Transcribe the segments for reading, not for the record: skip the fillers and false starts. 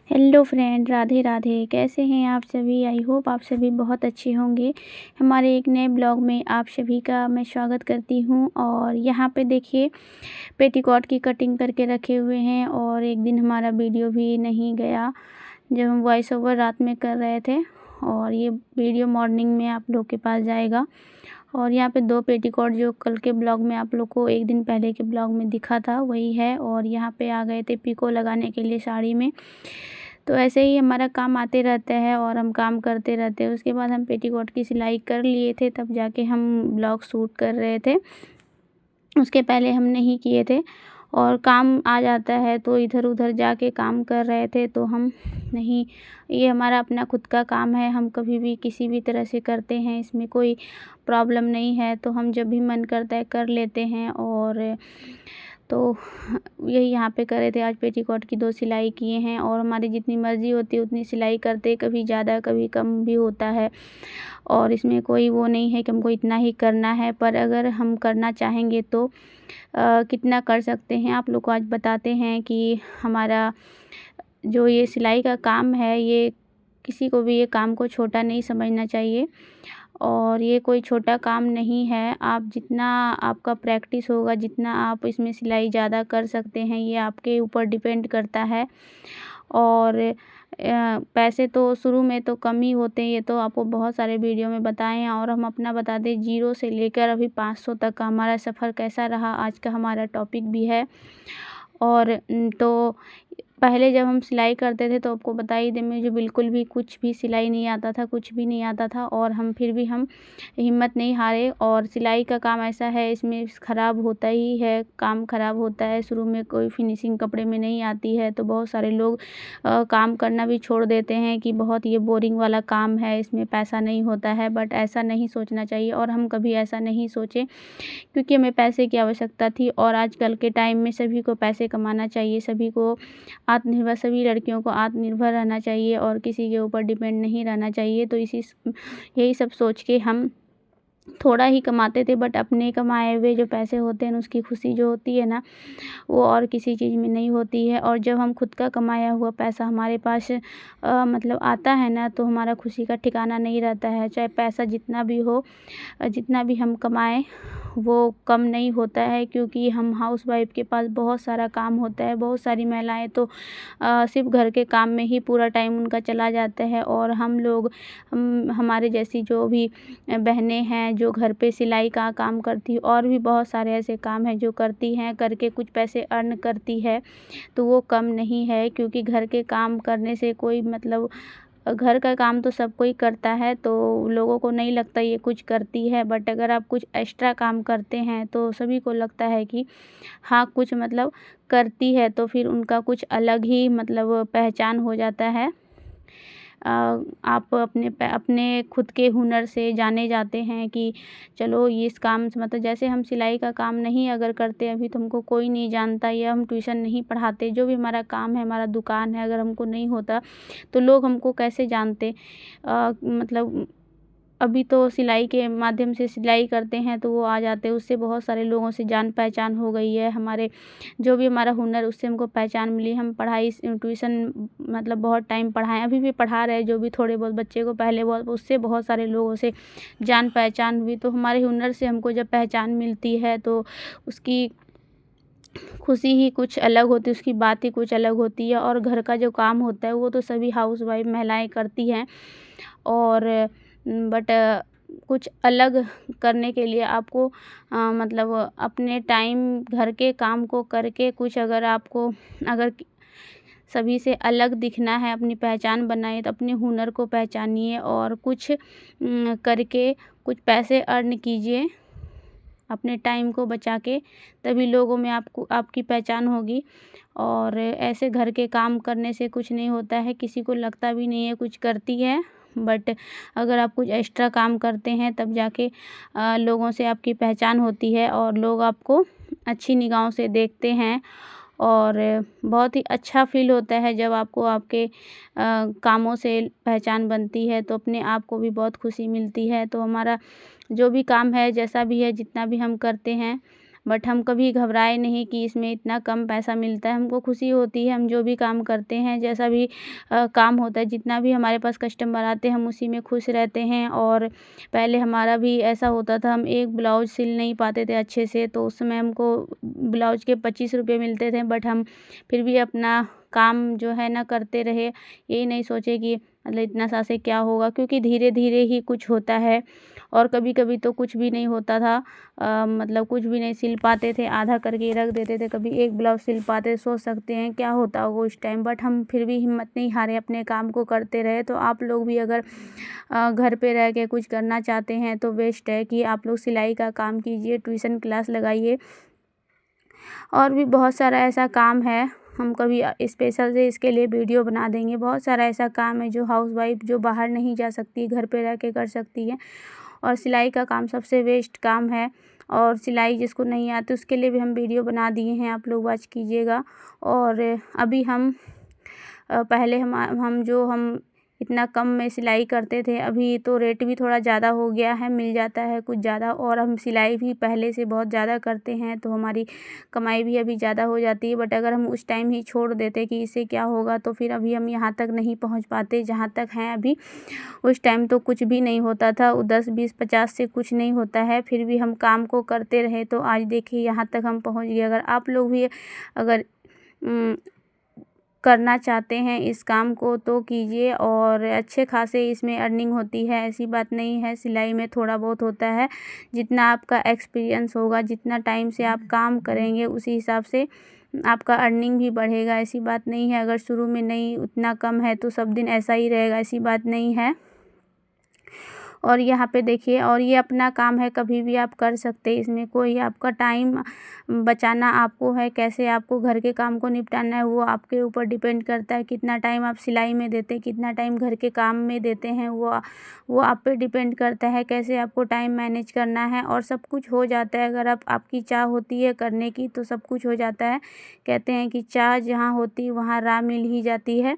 Hello friend, Radhe Radhe. कैसे हैं आप सभी? आई होप आप सभी बहुत अच्छे होंगे। हमारे एक नए ब्लॉग में आप सभी का मैं स्वागत करती हूं। और यहाँ पे देखिए पेटीकोट की कटिंग करके रखे हुए हैं। और एक दिन हमारा वीडियो भी नहीं गया जब हम वॉइस ओवर रात में कर रहे थे, और ये वीडियो मॉर्निंग में आप लोग के पास जाएगा। और यहाँ पे 2 पेटीकोट जो कल के ब्लॉग में आप लोग को एक दिन पहले के ब्लॉग में दिखा था वही है। और यहाँ पे आ गए थे पिको लगाने के लिए साड़ी में। तो ऐसे ही हमारा काम आते रहता है और हम काम करते रहते हैं। उसके बाद हम पेटीकोट की सिलाई कर लिए थे, तब जाके हम ब्लॉग शूट कर रहे थे। उसके पहले हम नहीं किए थे। और काम आ जाता है तो इधर उधर जाके काम कर रहे थे, तो हम नहीं, ये हमारा अपना खुद का काम है। हम कभी भी किसी भी तरह से करते हैं, इसमें कोई प्रॉब्लम नहीं है। तो हम जब भी मन करता है कर लेते हैं। और तो यही यहाँ पे करे थे। आज पेटीकोट की 2 सिलाई किए हैं। और हमारी जितनी मर्ज़ी होती है उतनी सिलाई करते, कभी ज़्यादा कभी कम भी होता है। और इसमें कोई वो नहीं है कि हमको इतना ही करना है, पर अगर हम करना चाहेंगे तो कितना कर सकते हैं। आप लोग को आज बताते हैं कि हमारा जो ये सिलाई का काम है, ये किसी को भी ये काम को छोटा नहीं समझना चाहिए। और ये कोई छोटा काम नहीं है। आप जितना आपका प्रैक्टिस होगा, जितना आप इसमें सिलाई ज़्यादा कर सकते हैं, ये आपके ऊपर डिपेंड करता है। और पैसे तो शुरू में तो कम ही होते हैं, ये तो आपको बहुत सारे वीडियो में बताए हैं। और हम अपना बता दें, 0 से लेकर अभी 500 तक का हमारा सफ़र कैसा रहा, आज का हमारा टॉपिक भी है। और तो पहले जब हम सिलाई करते थे तो आपको बता ही दें, मुझे बिल्कुल भी कुछ भी सिलाई नहीं आता था, कुछ भी नहीं आता था। और हम फिर भी हम हिम्मत नहीं हारे। और सिलाई का काम ऐसा है, इसमें ख़राब होता ही है, काम ख़राब होता है। शुरू में कोई फिनिशिंग कपड़े में नहीं आती है तो बहुत सारे लोग काम करना भी छोड़ देते हैं कि बहुत ये बोरिंग वाला काम है, इसमें पैसा नहीं होता है। बट ऐसा नहीं सोचना चाहिए, और हम कभी ऐसा नहीं सोचे, क्योंकि हमें पैसे की आवश्यकता थी। और आजकल के टाइम में सभी को पैसे कमाना चाहिए, सभी को आत्मनिर्भर, सभी लड़कियों को आत्मनिर्भर रहना चाहिए और किसी के ऊपर डिपेंड नहीं रहना चाहिए। तो यही सब सोच के हम थोड़ा ही कमाते थे, बट अपने कमाए हुए जो पैसे होते हैं उसकी खुशी जो होती है ना, वो और किसी चीज़ में नहीं होती है। और जब हम खुद का कमाया हुआ पैसा हमारे पास मतलब आता है ना, तो हमारा खुशी का ठिकाना नहीं रहता है। चाहे पैसा जितना भी हो, जितना भी हम कमाएं, वो कम नहीं होता है। क्योंकि हम हाउसवाइफ के पास बहुत सारा काम होता है। बहुत सारी महिलाएं तो सिर्फ घर के काम में ही पूरा टाइम उनका चला जाता है। और हम लोग, हमारे जैसी जो भी बहनें हैं जो घर पे सिलाई का काम करती, और भी बहुत सारे ऐसे काम हैं जो करती हैं, करके कुछ पैसे अर्न करती है, तो वो कम नहीं है। क्योंकि घर के काम करने से कोई मतलब, घर का काम तो सब कोई करता है, तो लोगों को नहीं लगता ये कुछ करती है। बट अगर आप कुछ एक्स्ट्रा काम करते हैं तो सभी को लगता है कि हाँ, कुछ मतलब करती है, तो फिर उनका कुछ अलग ही मतलब पहचान हो जाता है। आप अपने खुद के हुनर से जाने जाते हैं कि चलो ये इस काम से, मतलब जैसे हम सिलाई का काम नहीं अगर करते अभी, तो हमको कोई नहीं जानता, या हम ट्यूशन नहीं पढ़ाते, जो भी हमारा काम है, हमारा दुकान है, अगर हमको नहीं होता तो लोग हमको कैसे जानते। मतलब अभी तो सिलाई के माध्यम से सिलाई करते हैं तो वो आ जाते हैं, उससे बहुत सारे लोगों से जान पहचान हो गई है। हमारे जो भी हमारा हुनर, उससे हमको पहचान मिली। हम पढ़ाई ट्यूशन मतलब बहुत टाइम पढ़ाएं, अभी भी पढ़ा रहे हैं, जो भी थोड़े बहुत बच्चे को पहले बहुत, उससे बहुत सारे लोगों से जान पहचान हुई। तो हमारे हुनर से हमको जब पहचान मिलती है तो उसकी खुशी ही कुछ अलग होती है, उसकी बात ही कुछ अलग होती है। और घर का जो काम होता है वो तो सभी हाउसवाइफ महिलाएं करती हैं। और बट कुछ अलग करने के लिए आपको मतलब अपने टाइम घर के काम को करके कुछ, अगर आपको अगर सभी से अलग दिखना है, अपनी पहचान बनाए, तो अपने हुनर को पहचानिए और कुछ करके कुछ पैसे अर्न कीजिए अपने टाइम को बचा के, तभी लोगों में आपको आपकी पहचान होगी। और ऐसे घर के काम करने से कुछ नहीं होता है, किसी को लगता भी नहीं है कुछ करती है। बट अगर आप कुछ एक्स्ट्रा काम करते हैं तब जाके लोगों से आपकी पहचान होती है, और लोग आपको अच्छी निगाहों से देखते हैं। और बहुत ही अच्छा फ़ील होता है जब आपको आपके कामों से पहचान बनती है, तो अपने आप को भी बहुत खुशी मिलती है। तो हमारा जो भी काम है, जैसा भी है, जितना भी हम करते हैं, बट हम कभी घबराए नहीं कि इसमें इतना कम पैसा मिलता है। हमको खुशी होती है, हम जो भी काम करते हैं, जैसा भी काम होता है, जितना भी हमारे पास कस्टमर आते हैं हम उसी में खुश रहते हैं। और पहले हमारा भी ऐसा होता था, हम एक ब्लाउज़ सिल नहीं पाते थे अच्छे से, तो उस समय हमको ब्लाउज़ के 25 रुपये मिलते थे, बट हम फिर भी अपना काम जो है ना करते रहे। यही नहीं सोचे कि मतलब इतना सा से क्या होगा, क्योंकि धीरे धीरे ही कुछ होता है। और कभी कभी तो कुछ भी नहीं होता था, मतलब कुछ भी नहीं सिल पाते थे, आधा करके रख देते थे। कभी एक ब्लाउज सिल पाते, सोच सकते हैं क्या होता होगा उस टाइम, बट हम फिर भी हिम्मत नहीं हारे, अपने काम को करते रहे। तो आप लोग भी अगर घर पे रह के कुछ करना चाहते हैं तो बेस्ट है कि आप लोग सिलाई का काम कीजिए, ट्यूशन क्लास लगाइए। और भी बहुत सारा ऐसा काम है, हम कभी स्पेशल से इसके लिए वीडियो बना देंगे। बहुत सारा ऐसा काम है जो हाउसवाइफ जो बाहर नहीं जा सकती, घर पे रह के कर सकती है। और सिलाई का काम सबसे बेस्ट काम है। और सिलाई जिसको नहीं आती उसके लिए भी हम वीडियो बना दिए हैं, आप लोग वॉच कीजिएगा। और अभी हम पहले हम इतना कम में सिलाई करते थे, अभी तो रेट भी थोड़ा ज़्यादा हो गया है, मिल जाता है कुछ ज़्यादा। और हम सिलाई भी पहले से बहुत ज़्यादा करते हैं, तो हमारी कमाई भी अभी ज़्यादा हो जाती है। बट अगर हम उस टाइम ही छोड़ देते कि इससे क्या होगा, तो फिर अभी हम यहाँ तक नहीं पहुँच पाते जहाँ तक हैं अभी। उस टाइम तो कुछ भी नहीं होता था, 10 20 50 से कुछ नहीं होता है, फिर भी हम काम को करते रहे, तो आज देखिए यहाँ तक हम पहुँच गए। अगर आप लोग भी अगर करना चाहते हैं इस काम को तो कीजिए, और अच्छे खासे इसमें अर्निंग होती है। ऐसी बात नहीं है, सिलाई में थोड़ा बहुत होता है। जितना आपका एक्सपीरियंस होगा, जितना टाइम से आप काम करेंगे, उसी हिसाब से आपका अर्निंग भी बढ़ेगा। ऐसी बात नहीं है अगर शुरू में नहीं उतना कम है तो सब दिन ऐसा ही रहेगा, ऐसी बात नहीं है। और यहाँ पे देखिए, और ये अपना काम है, कभी भी आप कर सकते हैं, इसमें कोई आपका टाइम बचाना आपको है, कैसे आपको घर के काम को निपटाना है वो आपके ऊपर डिपेंड करता है। कितना टाइम आप सिलाई में देते हैं, कितना टाइम घर के काम में देते हैं, वो आप पे डिपेंड करता है, कैसे आपको टाइम मैनेज करना है। और सब कुछ हो जाता है अगर आपकी चाह होती है करने की, तो सब कुछ हो जाता है। कहते हैं कि चाह जहाँ होती वहाँ राह मिल ही जाती है।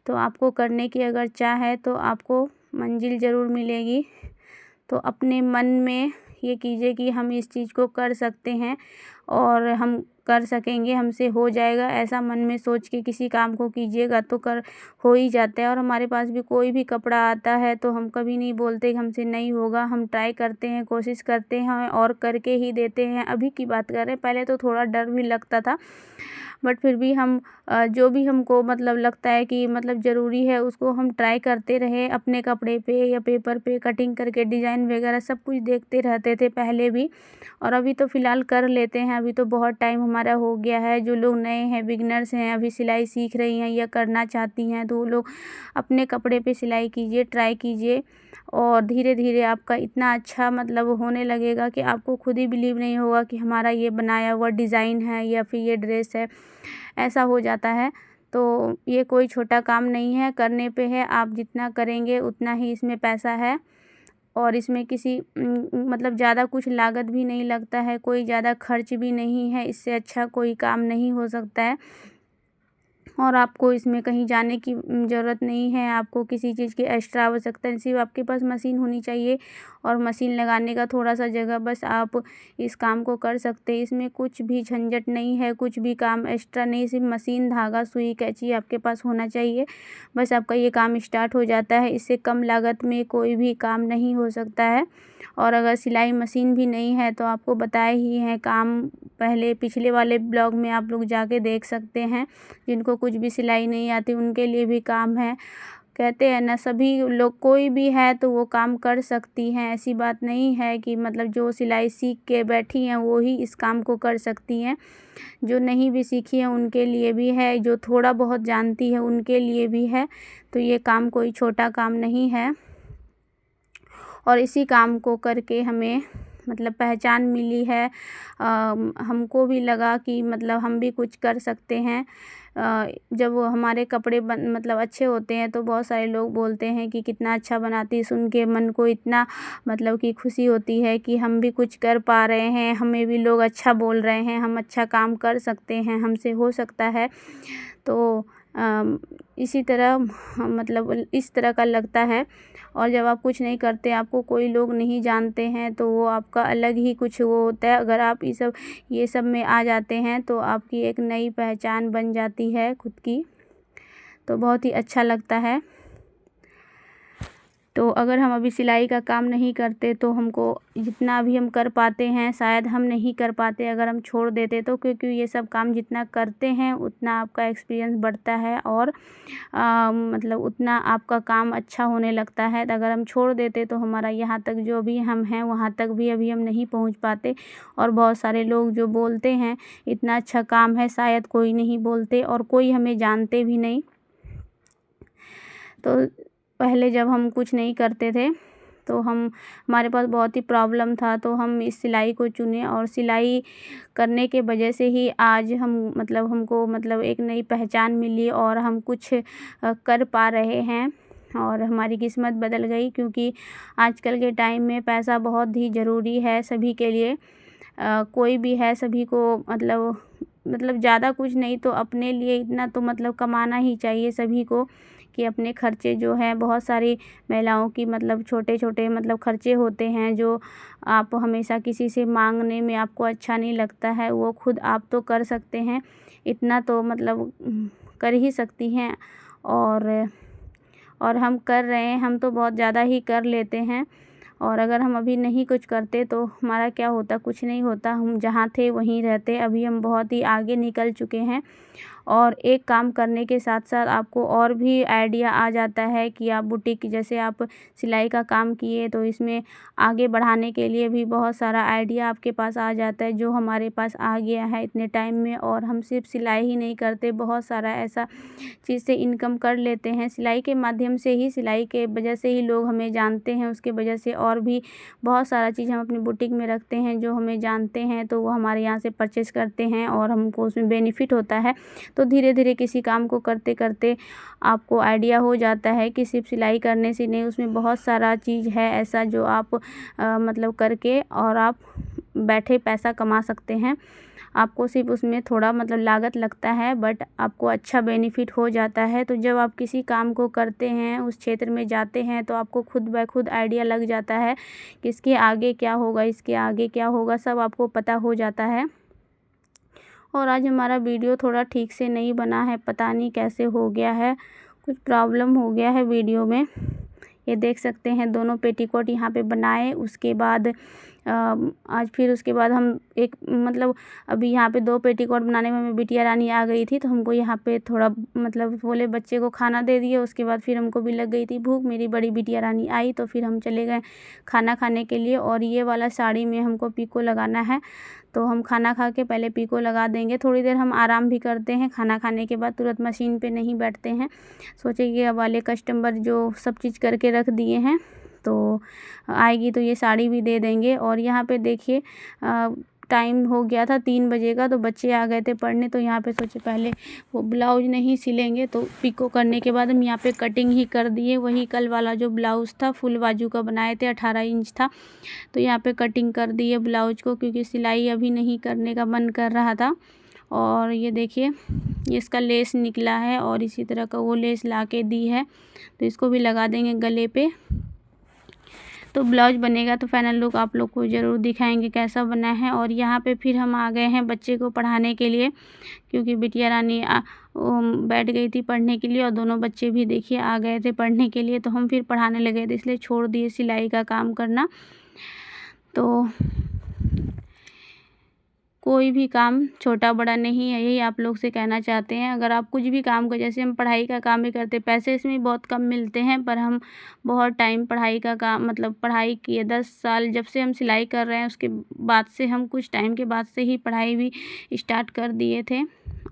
तो आपको करने की अगर चाह है तो आपको मंजिल ज़रूर मिलेगी। तो अपने मन में ये कीजिए कि हम इस चीज़ को कर सकते हैं और हम कर सकेंगे, हमसे हो जाएगा, ऐसा मन में सोच के किसी काम को कीजिएगा तो हो ही जाता है। और हमारे पास भी कोई भी कपड़ा आता है तो हम कभी नहीं बोलते कि हमसे नहीं होगा, हम ट्राई करते हैं, कोशिश करते हैं और करके ही देते हैं। अभी की बात कर रहे हैं, पहले तो थोड़ा डर भी लगता था, बट फिर भी हम जो भी हमको मतलब लगता है कि मतलब ज़रूरी है उसको हम ट्राई करते रहे। अपने कपड़े पे या पेपर पे कटिंग करके डिज़ाइन वगैरह सब कुछ देखते रहते थे पहले भी, और अभी तो फ़िलहाल कर लेते हैं। अभी तो बहुत टाइम हमारा हो गया है। जो लोग नए हैं, बिगनर्स हैं, अभी सिलाई सीख रही हैं या करना चाहती हैं, तो वो लोग अपने कपड़े पे सिलाई कीजिए, ट्राई कीजिए, और धीरे धीरे आपका इतना अच्छा मतलब होने लगेगा कि आपको खुद ही बिलीव नहीं होगा कि हमारा ये बनाया हुआ डिज़ाइन है या फिर ये ड्रेस है, ऐसा हो जाता है। तो ये कोई छोटा काम नहीं है, करने पे है, आप जितना करेंगे उतना ही इसमें पैसा है। और इसमें किसी मतलब ज़्यादा कुछ लागत भी नहीं लगता है, कोई ज़्यादा खर्च भी नहीं है, इससे अच्छा कोई काम नहीं हो सकता है। और आपको इसमें कहीं जाने की ज़रूरत नहीं है, आपको किसी चीज़ की एक्स्ट्रा आवश्यकता नहीं, सिर्फ आपके पास मशीन होनी चाहिए और मशीन लगाने का थोड़ा-सा जगह, बस आप इस काम को कर सकते हैं। इसमें कुछ भी झंझट नहीं है, कुछ भी काम एक्स्ट्रा नहीं, सिर्फ मशीन, धागा, सुई, कैंची आपके पास होना चाहिए, बस आपका ये काम स्टार्ट हो जाता है। इससे कम लागत में कोई भी काम नहीं हो सकता है। और अगर सिलाई मशीन भी नहीं है तो आपको बताए ही हैं काम, पहले पिछले वाले ब्लॉग में आप लोग जाके देख सकते हैं। जिनको कुछ भी सिलाई नहीं आती उनके लिए भी काम है। कहते हैं ना, सभी लोग कोई भी है तो वो काम कर सकती हैं। ऐसी बात नहीं है कि मतलब जो सिलाई सीख के बैठी हैं वो ही इस काम को कर सकती हैं। जो नहीं भी सीखी है उनके लिए भी है, जो थोड़ा बहुत जानती है उनके लिए भी है। तो ये काम कोई छोटा काम नहीं है। और इसी काम को करके हमें मतलब पहचान मिली है। हमको भी लगा कि मतलब हम भी कुछ कर सकते हैं। जब वो हमारे कपड़े मतलब अच्छे होते हैं तो बहुत सारे लोग बोलते हैं कि कितना अच्छा बनाती है, सुन के मन को इतना मतलब कि खुशी होती है कि हम भी कुछ कर पा रहे हैं, हमें भी लोग अच्छा बोल रहे हैं, हम अच्छा काम कर सकते हैं, हमसे हो सकता है। तो इसी तरह मतलब इस तरह का लगता है। और जब आप कुछ नहीं करते, आपको कोई लोग नहीं जानते हैं, तो वो आपका अलग ही कुछ वो होता है। अगर आप ये सब में आ जाते हैं तो आपकी एक नई पहचान बन जाती है खुद की, तो बहुत ही अच्छा लगता है। तो अगर हम अभी सिलाई का काम नहीं करते तो हमको जितना भी हम कर पाते हैं शायद हम नहीं कर पाते अगर हम छोड़ देते तो, क्योंकि ये सब काम जितना करते हैं उतना आपका एक्सपीरियंस बढ़ता है और मतलब उतना आपका काम अच्छा होने लगता है। तो अगर हम छोड़ देते तो हमारा यहाँ तक जो भी हम हैं वहाँ तक भी अभी हम नहीं पहुँच पाते। और बहुत सारे लोग जो बोलते हैं इतना अच्छा काम है, शायद कोई नहीं बोलते और कोई हमें जानते भी नहीं। तो पहले जब हम कुछ नहीं करते थे तो हमारे पास बहुत ही प्रॉब्लम था, तो हम इस सिलाई को चुने और सिलाई करने के वजह से ही आज हमको एक नई पहचान मिली और हम कुछ कर पा रहे हैं और हमारी किस्मत बदल गई। क्योंकि आजकल के टाइम में पैसा बहुत ही ज़रूरी है सभी के लिए। कोई भी है, सभी को मतलब ज़्यादा कुछ नहीं तो अपने लिए इतना तो कमाना ही चाहिए सभी को, कि अपने खर्चे जो हैं, बहुत सारी महिलाओं की छोटे छोटे खर्चे होते हैं जो आप हमेशा किसी से मांगने में आपको अच्छा नहीं लगता है, वो खुद आप तो कर सकते हैं, इतना तो कर ही सकती हैं। और हम कर रहे हैं, हम तो बहुत ज़्यादा ही कर लेते हैं। और अगर हम अभी नहीं कुछ करते तो हमारा क्या होता, कुछ नहीं होता, हम जहाँ थे वहीं रहते। अभी हम बहुत ही आगे निकल चुके हैं और एक काम करने के साथ साथ आपको और भी आइडिया आ जाता है कि आप बुटीक, जैसे आप सिलाई का काम किए तो इसमें आगे बढ़ाने के लिए भी बहुत सारा आइडिया आपके पास आ जाता है, जो हमारे पास आ गया है इतने टाइम में। और हम सिर्फ सिलाई ही नहीं करते, बहुत सारा ऐसा चीज़ से इनकम कर लेते हैं सिलाई के माध्यम से ही, सिलाई के वजह से ही लोग हमें जानते हैं, उसके वजह से और भी बहुत सारा चीज़ हम अपनी बुटीक में रखते हैं जो हमें जानते हैं, तो वो हमारे यहाँ से परचेज़ करते हैं और हमको उसमें बेनिफिट होता है। तो धीरे धीरे किसी काम को करते करते आपको आइडिया हो जाता है कि सिर्फ सिलाई करने से नहीं, उसमें बहुत सारा चीज़ है ऐसा जो आप करके और आप बैठे पैसा कमा सकते हैं। आपको सिर्फ उसमें थोड़ा लागत लगता है, बट आपको अच्छा बेनिफिट हो जाता है। तो जब आप किसी काम को करते हैं, उस क्षेत्र में जाते हैं, तो आपको खुद ब खुद आइडिया लग जाता है कि इसके आगे क्या होगा, इसके आगे क्या होगा, सब आपको पता हो जाता है। और आज हमारा वीडियो थोड़ा ठीक से नहीं बना है, पता नहीं कैसे हो गया है, कुछ प्रॉब्लम हो गया है वीडियो में। ये देख सकते हैं दोनों पेटीकोट यहाँ पे बनाए, उसके बाद आज फिर उसके बाद हम अभी यहाँ पे 2 पेटीकोट बनाने में बिटिया रानी आ गई थी, तो हमको यहाँ पे थोड़ा बोले बच्चे को खाना दे दिए। उसके बाद फिर हमको भी लग गई थी भूख, मेरी बड़ी बिटिया रानी आई तो फिर हम चले गए खाना खाने के लिए। और ये वाला साड़ी में हमको पीको लगाना है, तो हम खाना खा के पहले पीको लगा देंगे। थोड़ी देर हम आराम भी करते हैं, खाना खाने के बाद तुरंत मशीन पे नहीं बैठते हैं। सोचे कि अब वाले कस्टमर जो सब चीज़ करके रख दिए हैं तो आएगी तो ये साड़ी भी दे देंगे। और यहाँ पे देखिए टाइम हो गया था 3 बजे का, तो बच्चे आ गए थे पढ़ने, तो यहाँ पे सोचे पहले वो ब्लाउज नहीं सिलेंगे, तो पिको करने के बाद हम यहाँ पे कटिंग ही कर दिए। वही कल वाला जो ब्लाउज़ था फुल बाजू का बनाए थे, 18 इंच था, तो यहाँ पे कटिंग कर दिए ब्लाउज को, क्योंकि सिलाई अभी नहीं करने का मन कर रहा था। और ये देखिए इसका लेस निकला है और इसी तरह का वो लेस ला के दी है, तो इसको भी लगा देंगे गले पे, तो ब्लाउज बनेगा। तो फाइनल लुक आप लोग को ज़रूर दिखाएंगे कैसा बना है। और यहाँ पे फिर हम आ गए हैं बच्चे को पढ़ाने के लिए, क्योंकि बिटिया रानी बैठ गई थी पढ़ने के लिए और दोनों बच्चे भी देखिए आ गए थे पढ़ने के लिए, तो हम फिर पढ़ाने लगे थे, इसलिए छोड़ दिए सिलाई का काम करना। तो कोई भी काम छोटा बड़ा नहीं है, यही आप लोग से कहना चाहते हैं। अगर आप कुछ भी काम को, जैसे हम पढ़ाई का काम भी करते, पैसे इसमें बहुत कम मिलते हैं, पर हम बहुत टाइम पढ़ाई का काम पढ़ाई किए 10 साल जब से हम सिलाई कर रहे हैं, उसके बाद से हम कुछ टाइम के बाद से ही पढ़ाई भी स्टार्ट कर दिए थे।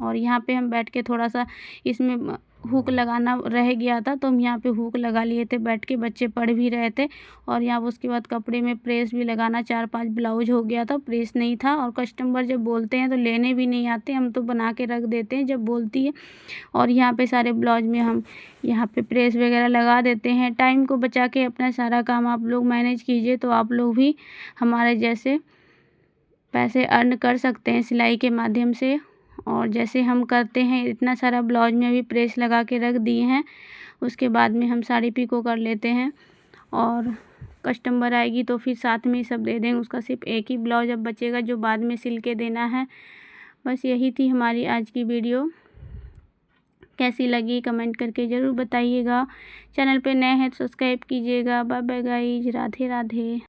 और यहाँ पे हम बैठ के थोड़ा सा इसमें हुक लगाना रह गया था, तो हम यहाँ पे हुक लगा लिए थे बैठ के, बच्चे पढ़ भी रहे थे। और यहाँ उसके बाद कपड़े में प्रेस भी लगाना, 4-5 ब्लाउज हो गया था, प्रेस नहीं था। और कस्टमर जब बोलते हैं तो लेने भी नहीं आते, हम तो बना के रख देते हैं जब बोलती है। और यहाँ पे सारे ब्लाउज में हम यहाँ पे प्रेस वगैरह लगा देते हैं। टाइम को बचा के अपना सारा काम आप लोग मैनेज कीजिए, तो आप लोग भी हमारे जैसे पैसे अर्न कर सकते हैं सिलाई के माध्यम से। और जैसे हम करते हैं इतना सारा ब्लाउज में भी प्रेस लगा के रख दिए हैं। उसके बाद में हम साड़ी पिको कर लेते हैं और कस्टमर आएगी तो फिर साथ में सब दे देंगे। उसका सिर्फ एक ही ब्लाउज अब बचेगा जो बाद में सिल के देना है। बस यही थी हमारी आज की वीडियो। कैसी लगी कमेंट करके ज़रूर बताइएगा। चैनल पे नए हैं तो सब्सक्राइब कीजिएगा। Bye bye guys, Radhe Radhe.